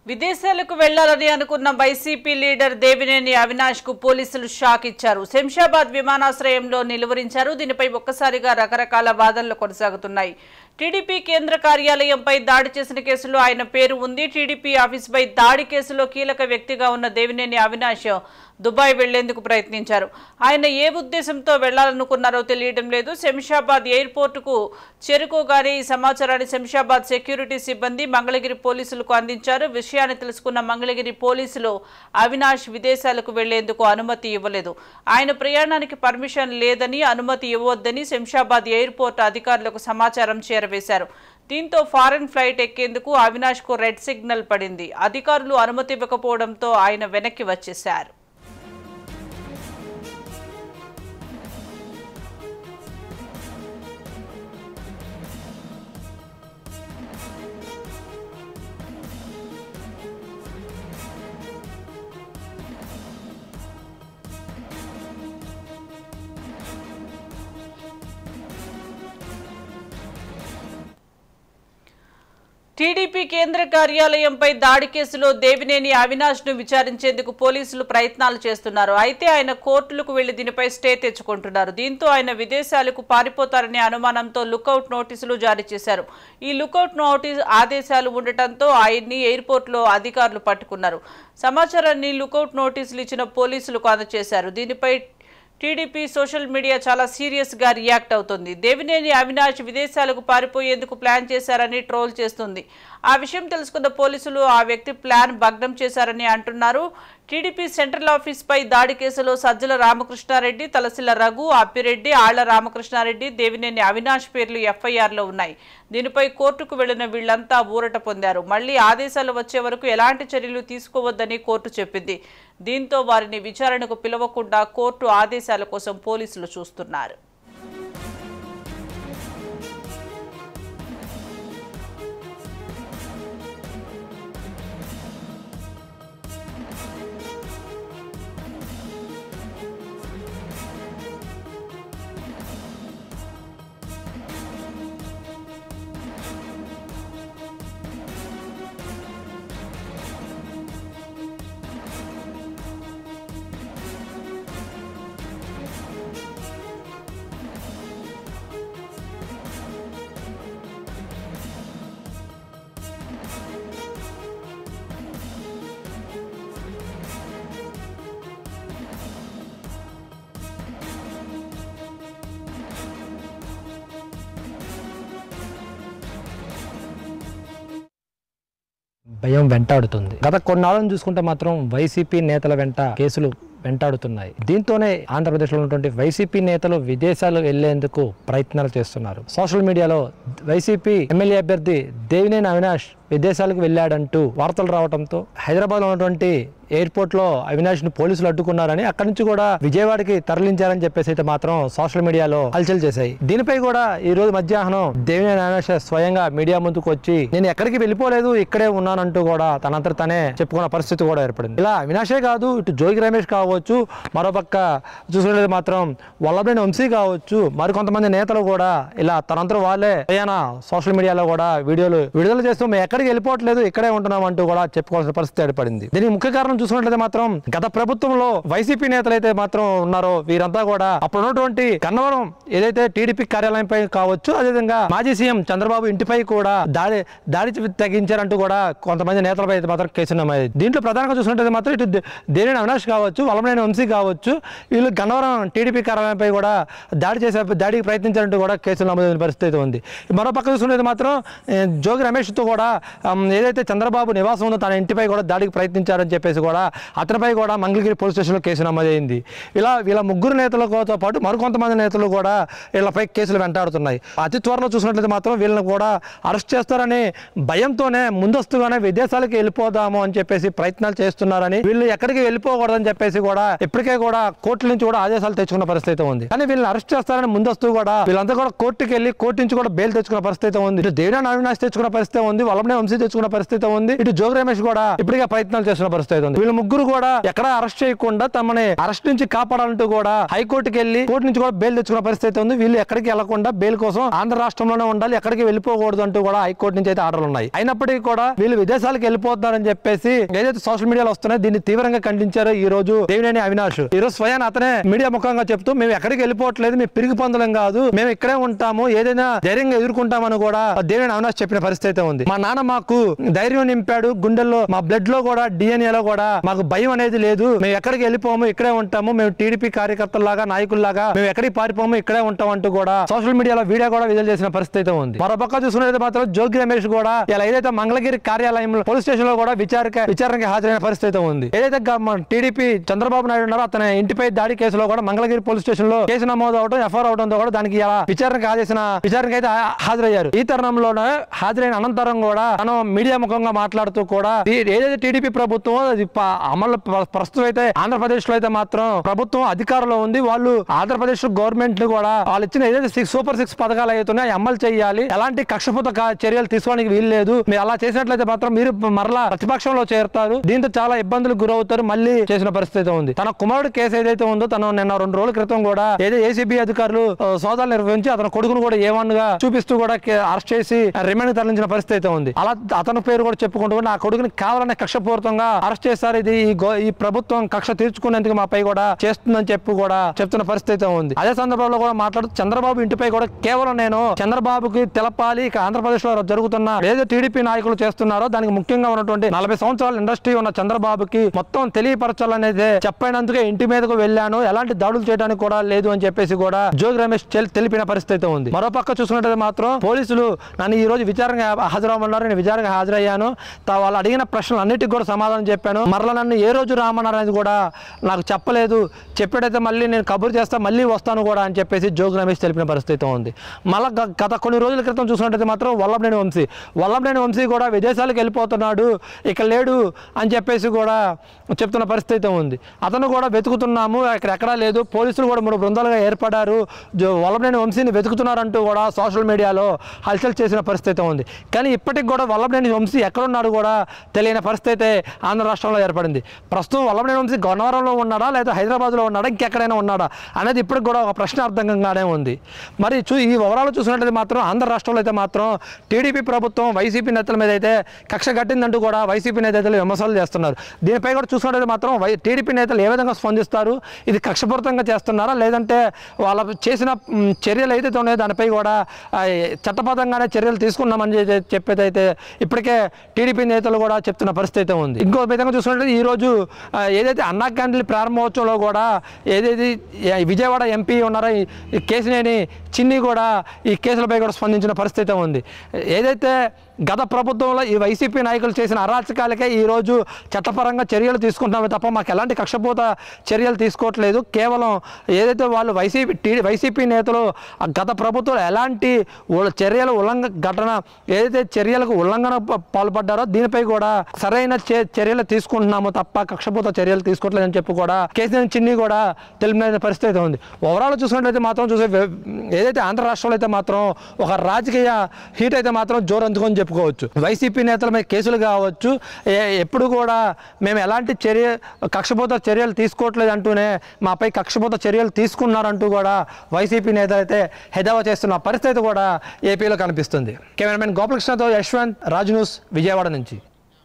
విదేశాలకు వెళ్లాలని అనుకున్న వైసీపీ లీడర్ దేవినేని అవినాష్ కు పోలీసులు షాక్ ఇచ్చారు. శంషాబాద్ విమానాశ్రయంలో నిలువరించారు. దీనిపై ఒక్కసారిగా రకరకాల వాదనలు కొనసాగుతున్నాయి. టీడీపీ కేంద్ర కార్యాలయంపై దాడి చేసిన కేసులో ఆయన పేరు ఉంది. టీడీపీ ఆఫీసుపై దాడి కేసులో కీలక వ్యక్తిగా ఉన్న దేవినేని అవినాష్ దుబాయ్ వెళ్లేందుకు ప్రయత్నించారు. ఆయన ఏ ఉద్దేశంతో వెళ్లాలనుకున్నారో తెలియడం లేదు. శంషాబాద్ ఎయిర్పోర్టుకు చేరుకోగానే ఈ సమాచారాన్ని శంషాబాద్ సెక్యూరిటీ సిబ్బంది మంగళగిరి పోలీసులకు అందించారు. విషయాన్ని తెలుసుకున్న మంగళగిరి పోలీసులు అవినాష్ విదేశాలకు వెళ్లేందుకు అనుమతి ఇవ్వలేదు. ఆయన ప్రయాణానికి పర్మిషన్ లేదని, అనుమతి ఇవ్వొద్దని శంషాబాద్ ఎయిర్పోర్ట్ అధికారులకు సమాచారం చేరవేశారు. దీంతో ఫారెన్ ఫ్లైట్ ఎక్కేందుకు అవినాష్ కు రెడ్ సిగ్నల్ పడింది. అధికారులు అనుమతి ఇవ్వకపోవడంతో ఆయన వెనక్కి వచ్చేశారు. టీడీపీ కేంద్ర కార్యాలయంపై దాడి కేసులో దేవినేని అవినాష్ ను విచారించేందుకు పోలీసులు ప్రయత్నాలు చేస్తున్నారు. అయితే ఆయన కోర్టులకు వెళ్లి దీనిపై స్టే తెచ్చుకుంటున్నారు. దీంతో ఆయన విదేశాలకు పారిపోతారనే అనుమానంతో లుకౌట్ నోటీసులు జారీ చేశారు. ఈ లుకౌట్ ఆదేశాలు ఉండటంతో ఆయన్ని ఎయిర్పోర్ట్లో అధికారులు పట్టుకున్నారు. సమాచారాన్ని లుకౌట్ నోటీసులు ఇచ్చిన పోలీసులకు అందజేశారు. దీనిపై టీడీపీ సోషల్ మీడియా చాలా సీరియస్ గా రియాక్ట్ అవుతుంది. దేవినేని అవినాష్ విదేశాలకు పారిపోయేందుకు ప్లాన్ చేశారని ట్రోల్ చేస్తుంది. ఆ విషయం తెలుసుకున్న పోలీసులు ఆ వ్యక్తి ప్లాన్ భగ్నం చేశారని అంటున్నారు. టీడీపీ సెంట్రల్ ఆఫీస్ పై దాడి కేసులో సజ్జల రామకృష్ణారెడ్డి, తలసిల రఘు, అప్పిరెడ్డి, ఆళ్ల రామకృష్ణారెడ్డి, దేవినేని అవినాష్ పేర్లు ఎఫ్ఐఆర్లో ఉన్నాయి. దీనిపై కోర్టుకు వెళ్లిన వీళ్లంతా ఊరట పొందారు. మళ్లీ ఆదేశాలు వచ్చే వరకు ఎలాంటి చర్యలు తీసుకోవద్దని కోర్టు చెప్పింది. దీంతో వారిని విచారణకు పిలవకుండా కోర్టు ఆదేశాల కోసం పోలీసులు చూస్తున్నారు. భయం వెంటాడుతుంది. గత కొన్నాళ్ళను చూసుకుంటే మాత్రం వైసీపీ నేతల వెంట కేసులు వెంటాడుతున్నాయి. దీంతోనే ఆంధ్రప్రదేశ్లో ఉన్నటువంటి వైసీపీ నేతలు విదేశాలు వెళ్లేందుకు ప్రయత్నాలు చేస్తున్నారు. సోషల్ మీడియాలో వైసీపీ ఎమ్మెల్యే అభ్యర్థి దేవినేని అవినాష్ విదేశాలకు వెళ్ళాడంటూ వార్తలు రావడంతో హైదరాబాద్ లో ఉన్నటువంటి ఎయిర్పోర్ట్ లో అవినాష్ ను పోలీసులు అడ్డుకున్నారని, అక్కడి నుంచి కూడా విజయవాడకి తరలించారని చెప్పేసి అయితే మాత్రం సోషల్ మీడియాలో హల్చల్ చేశాయి. దీనిపై కూడా ఈ రోజు మధ్యాహ్నం దేవినేని అవినాష్ స్వయంగా మీడియా ముందుకు వచ్చి నేను ఎక్కడికి వెళ్ళిపోలేదు, ఇక్కడే ఉన్నానంటూ కూడా తనంతట తనే చెప్పుకున్న పరిస్థితి కూడా ఏర్పడింది. ఇలా అవినాషే కాదు, ఇటు జోగి రమేష్ కావచ్చు, మరోపక్క చూసుకునేది మాత్రం వల్లభనేని వంశీ కావచ్చు, మరికొంతమంది నేతలు కూడా ఇలా తనంతరం వాళ్ళే సోషల్ మీడియాలో కూడా వీడియోలు విడుదల చేస్తూ మేము ఎక్కడికి వెళ్ళిపోవట్లేదు, ఇక్కడే ఉంటున్నాం అంటూ కూడా చెప్పుకోవాల్సిన పరిస్థితి ఏర్పడింది. దీనికి ముఖ్య కారణం చూసుకున్నట్లయితే మాత్రం గత ప్రభుత్వంలో వైసీపీ నేతలు అయితే మాత్రం ఉన్నారో వీరంతా కూడా అప్పుడు ఉన్నటువంటి గన్నవరం ఏదైతే టీడీపీ కార్యాలయంపై కావచ్చు, అదేవిధంగా మాజీ సీఎం చంద్రబాబు ఇంటిపై కూడా దాడి తగ్గించారంటూ కూడా కొంతమంది నేతలపై అయితే మాత్రం కేసు నమోదు. దీంట్లో ప్రధానంగా చూసుకున్నట్లయితే మాత్రం ఇటు దేవినేని అవినాష్ కావచ్చు, వల్లభనేని వంశీ కావచ్చు, వీళ్ళు గన్నవరం టీడీపీ కార్యాలయంపై కూడా దాడికి ప్రయత్నించారంటూ కూడా కేసులు నమోదైన పరిస్థితి ఉంది. మరో పక్క చూసుకునేది మాత్రం జోగి రమేష్తో కూడా ఏదైతే చంద్రబాబు నివాసం ఉందో తన ఇంటిపై కూడా దాడికి ప్రయత్నించారని చెప్పేసి కూడా అతనిపై కూడా మంగళగిరి పోలీస్ స్టేషన్లో కేసు నమోదైంది. వీళ్ళ ముగ్గురు నేతలతో పాటు మరికొంతమంది నేతలు కూడా వీళ్ళపై కేసులు వెంటాడుతున్నాయి. అతి త్వరలో చూసినట్లయితే మాత్రం వీళ్ళని కూడా అరెస్ట్ చేస్తారని భయంతోనే ముందస్తుగానే విదేశాలకు వెళ్ళిపోదాము అని చెప్పేసి ప్రయత్నాలు చేస్తున్నారని, వీళ్ళు ఎక్కడికి వెళ్ళిపోకూడదని చెప్పేసి కూడా ఇప్పటికే కూడా కోర్టు నుంచి కూడా ఆదేశాలు తెచ్చుకున్న పరిస్థితి ఉంది. కానీ వీళ్ళని అరెస్ట్ చేస్తారని ముందస్తు కూడా వీళ్ళంతా కూడా కోర్టుకి వెళ్ళి కోర్టు నుంచి కూడా బెయిల్ తెచ్చుకున్న పరిస్థితి ఉంది. దేవినేని అవినాష్ తెచ్చుకున్న పరిస్థితి ఉంది, వల్లభనేని వల్లభనేని వంశీ తెచ్చుకున్న పరిస్థితి ఉంది. ఇటు జోగి రమేష్ కూడా ఇప్పటికే ప్రయత్నాలు చేస్తున్న పరిస్థితి ఉంది. వీళ్ళు ముగ్గురు కూడా ఎక్కడ అరెస్ట్ చేయకుండా తమని అరెస్ట్ నుంచి కాపాడాలంటూ కూడా హైకోర్టుకి వెళ్లి కోర్టు నుంచి కూడా బెయిల్ తెచ్చుకున్న పరిస్థితి ఉంది. వీళ్ళు ఎక్కడికి వెళ్లకుండా బెయిల్ కోసం ఆంధ్ర రాష్ట్రంలోనే ఉండాలి, ఎక్కడికి వెళ్ళిపోకూడదు అంటూ కూడా హైకోర్టు నుంచి అయితే ఆర్డర్లు ఉన్నాయి. అయినప్పటికీ కూడా వీళ్ళు విదేశాలకు వెళ్ళిపోతున్నారని చెప్పేసి ఏదైతే సోషల్ మీడియాలో వస్తున్నాయో దీన్ని తీవ్రంగా ఖండించారు ఈ రోజు దేవినేని అవినాష్. ఈ రోజు స్వయాన అతనే మీడియా ముఖంగా చెప్తూ మేము ఎక్కడికి వెళ్ళిపోవట్లేదు, మేము పిరిగి పందులం కాదు, మేము ఇక్కడే ఉంటాము, ఏదైనా ధైర్యంగా ఎదుర్కొంటామని కూడా దేవినేని అవినాష్ చెప్పిన పరిస్థితి ఉంది. మా నాన్న మాకు ధైర్యం నింపాడు, గుండెల్లో మా బ్లడ్ లో కూడా DNA లో కూడా మాకు భయం అనేది లేదు, మేము ఎక్కడికి వెళ్ళిపోము, ఇక్కడే ఉంటాము, మేము టీడీపీ కార్యకర్తలాగా నాయకుల్లాగా మేము ఎక్కడికి పారిపోము, ఇక్కడే ఉంటాం అంటూ కూడా సోషల్ మీడియాలో వీడియో కూడా విడుదల చేసిన పరిస్థితి ఉంది. మరోపక్క చూసుకున్నట్లయితే మాత్రం జోగి రమేష్ కూడా ఇలా ఏదైతే మంగళగిరి కార్యాలయంలో పోలీస్ స్టేషన్ లో కూడా విచారణకి హాజరైన పరిస్థితి ఉంది. ఏదైతే టీడీపీ చంద్రబాబు నాయుడు ఉన్నారో అతని ఇంటిపై దాడి కేసులో కూడా మంగళగిరి పోలీస్ స్టేషన్ లో కేసు నమోదు అవడం, FIR అవడంతో కూడా దానికి ఇలా విచారణకి అయితే హాజరయ్యారు. ఈ తరుణంలోనే హాజరైన అనంతరం కూడా తను మీడియా ముఖంగా మాట్లాడుతూ కూడా ఏదైతే టీడీపీ ప్రభుత్వం అది అమలు ప్రస్తుతం అయితే ఆంధ్రప్రదేశ్ లో అయితే మాత్రం ప్రభుత్వం అధికారంలో ఉంది, వాళ్ళు ఆంధ్రప్రదేశ్ గవర్నమెంట్ ని కూడా వాళ్ళు ఇచ్చిన ఏదైతే సూపర్ 6 పథకాలు అవుతున్నాయి అమలు చేయాలి, ఎలాంటి కక్షపూత చర్యలు తీసుకోవడానికి వీలు లేదు, మీరు అలా చేసినట్లయితే మాత్రం మీరు మరలా ప్రతిపక్షంలో చేరుతారు, దీంతో చాలా ఇబ్బందులు గురవుతారు, మళ్ళీ చేసిన పరిస్థితి ఉంది. తన కుమారుడు కేసు ఏదైతే ఉందో తను నిన్న 2 రోజుల క్రితం కూడా ఏదో ఏసీబీ అధికారులు సోదాలు నిర్వహించి అతని కొడుకును కూడా ఏవన్గా చూపిస్తూ కూడా అరెస్ట్ చేసి రిమాండ్ తరలించిన పరిస్థితి ఉంది. అలా అతని పేరు కూడా చెప్పుకుంటూ నా కొడుకుని కావాలనే కక్షపూరితంగా అరెస్ట్ చేశారు, ఇది ఈ ప్రభుత్వం కక్ష తీర్చుకునేందుకు మాపై కూడా చేస్తుందని చెప్పి కూడా చెప్తున్న పరిస్థితి ఉంది. అదే సందర్భంలో కూడా మాట్లాడుతూ చంద్రబాబు ఇంటిపై కూడా కేవలం నేను చంద్రబాబుకి తెలపాలి, ఇక ఆంధ్రప్రదేశ్ లో జరుగుతున్న ఏదో టీడీపీ నాయకులు చేస్తున్నారో దానికి ముఖ్యంగా ఉన్నటువంటి 40 సంవత్సరాల ఇండస్ట్రీ ఉన్న చంద్రబాబుకి మొత్తం తెలియపరచాలనేది చెప్పినందుకే ఇంటి మీదకు వెళ్ళాను, ఎలాంటి దాడులు చేయడానికి కూడా లేదు అని చెప్పేసి కూడా జోగి రమేష్ తెలిపిన పరిస్థితి ఉంది. మరోపక్క చూసుకున్నట్లయితే మాత్రం పోలీసులు నన్ను ఈ రోజు విచారణ హాజరవ్వమన్నారు, నేను విచారణకు హాజరయ్యాను, వాళ్ళు అడిగిన ప్రశ్నలు అన్నిటికీ కూడా సమాధానం చెప్పాను, మరలా నన్ను ఏ రోజు రామన్నారు అనేది కూడా నాకు చెప్పలేదు, చెప్పేటైతే మళ్ళీ నేను కబురు చేస్తా మళ్ళీ వస్తాను కూడా అని చెప్పేసి జోగి రమేష్ తెలిపిన పరిస్థితి ఉంది. మళ్ళీ గత కొన్ని రోజుల క్రితం చూసినట్టయితే మాత్రం వల్లభనేని వంశీ కూడా విదేశాలకు వెళ్ళిపోతున్నాడు, ఇక లేడు అని చెప్పేసి కూడా చెప్తున్న పరిస్థితి ఉంది. అతను కూడా వెతుకుతున్నాము, ఎక్కడా లేదు, పోలీసులు కూడా 3 బృందాలుగా ఏర్పడారు, వల్లభనేని వంశీని వెతుకుతున్నారంటూ కూడా సోషల్ మీడియాలో హల్చల్ చేసిన పరిస్థితి ఉంది. కానీ ఇప్పటికి కూడా వల్లభనేని వంశీ ఎక్కడున్నాడు కూడా తెలియని పరిస్థితి ఆంధ్ర రాష్ట్రంలో ఏర్పడింది. ప్రస్తుతం వల్లభనేని వంశీ గన్నవరంలో ఉన్నాడా లేదా హైదరాబాద్లో ఉన్నాడా ఇంకెక్కడైనా ఉన్నాడా అనేది ఇప్పటికి కూడా ఒక ప్రశ్నార్థకంగానే ఉంది. మరి ఈ వివరాలు చూసినట్లయితే మాత్రం ఆంధ్ర రాష్ట్రంలో అయితే మాత్రం టీడీపీ ప్రభుత్వం వైసీపీ నేతల మీద అయితే కక్ష కట్టిందంటూ కూడా వైసీపీ నేతలు విమర్శలు చేస్తున్నారు. దీనిపై కూడా చూసినట్లయితే మాత్రం టీడీపీ నేతలు ఏ విధంగా స్పందిస్తారు, ఇది కక్షపూరితంగా చేస్తున్నారా లేదంటే వాళ్ళ చేసిన చర్యలు ఏదైతే ఉన్నాయో దానిపై కూడా చట్టబద్ధంగానే చర్యలు తీసుకున్నామని చెప్పేదైతే ఇప్పటికే టీడీపీ నేతలు కూడా చెప్తున్న పరిస్థితి ఉంది. ఇంకో విధంగా చూసినట్లయితే ఈరోజు ఏదైతే అన్నా క్యాంటీన్ ప్రారంభోత్సవంలో కూడా ఏదైతే విజయవాడ ఎంపీ ఉన్నారో ఈ కేసినేని చిన్ని కూడా ఈ కేసులపై కూడా స్పందించిన పరిస్థితి ఉంది. ఏదైతే గత ప్రభుత్వంలో ఈ వైసీపీ నాయకులు చేసిన అరాచకాలకే ఈరోజు చట్టపరంగా చర్యలు తీసుకుంటున్నామే తప్ప మాకు ఎలాంటి కక్షపూత చర్యలు తీసుకోవట్లేదు, కేవలం ఏదైతే వాళ్ళు వైసీపీ నేతలు గత ప్రభుత్వం ఎలాంటి చర్యలు ఏదైతే చర్యలకు ఉల్లంఘన పాల్పడ్డారో దీనిపై కూడా సరైన చర్యలు తీసుకుంటున్నాము తప్ప కక్షపూత చర్యలు తీసుకోవట్లేదని చెప్పి కూడా కేసీఆర్ చిన్ని కూడా తెలిపిన పరిస్థితి ఉంది. ఓవరాల్ చూసుకున్నట్లయితే మాత్రం ఏదైతే ఆంధ్ర రాష్ట్రంలో అయితే మాత్రం ఒక రాజకీయ హీట్ అయితే మాత్రం జోరందుకొని చెప్పుకోవచ్చు. వైసీపీ నేతల మీద కేసులు కావచ్చు, ఎప్పుడు కూడా మేము ఎలాంటి కక్షపూత చర్యలు తీసుకోవట్లేదు అంటూనే మాపై కక్షపూత చర్యలు తీసుకున్నారంటూ కూడా వైసీపీ నేతలు అయితే హెదావా చేస్తున్న పరిస్థితి కూడా ఏపీలో కనిపిస్తుంది. కెమెరామెన్ గోపాలకృష్ణతో యశ్వంత్, రాజ్ న్యూస్, విజయవాడ నుంచి.